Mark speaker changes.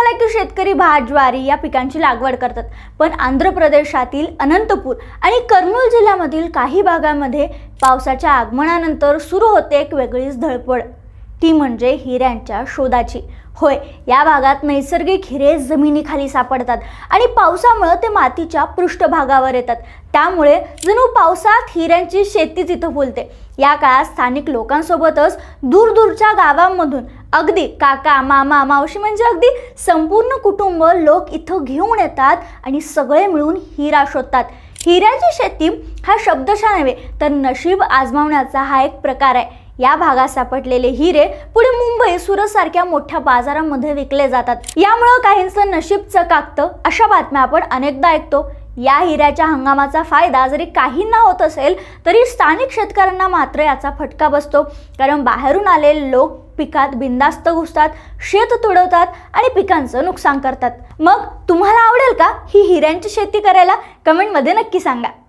Speaker 1: झाला की शेतकरी भात ज्वारी या पिकांची लागवड करतात, पण आंध्र प्रदेशातील अनंतपूर आणि कर्नूल जिल्ह्यामधील काही भागांमध्ये पावसाच्या आगमनानंतर सुरू होते एक वेगळीच धडपड, ती म्हणजे हिऱ्यांच्या शोधाची। होय, या भागात नैसर्गिक हिरे जमिनीखाली सापडतात आणि पावसामुळे ते मातीच्या पृष्ठभागावर येतात, त्यामुळे जणू पावसात हिऱ्यांची शेती तिथं फुलते। या काळात स्थानिक लोकांसोबतच दूरदूरच्या गावांमधून अगदी काका मामा मावशी म्हणजे अगदी संपूर्ण कुटुंब लोक इथं घेऊन येतात आणि सगळे मिळून हिरा शोधतात। हिऱ्याची शेती हा शब्दशः नव्हे तर नशीब आजमावण्याचा हा एक प्रकार आहे। या भागात सापडलेले हिरे पुढे मुंबई सुरत सारख्या मोठ्या बाजारांमध्ये विकले जातात, यामुळे काहींचं नशीब चकाकतं अशा बातम्या आपण अनेकदा ऐकतो। या हिऱ्याच्या हंगामाचा फायदा जरी काहींना होत असेल तरी स्थानिक शेतकऱ्यांना मात्र याचा फटका बसतो, कारण बाहेरून आलेले लोक पिकात बिनधास्त घुसतात, शेत तुडवतात आणि पिकांचं नुकसान करतात। मग तुम्हाला आवडेल का ही हिऱ्यांची शेती करायला? कमेंटमध्ये नक्की सांगा।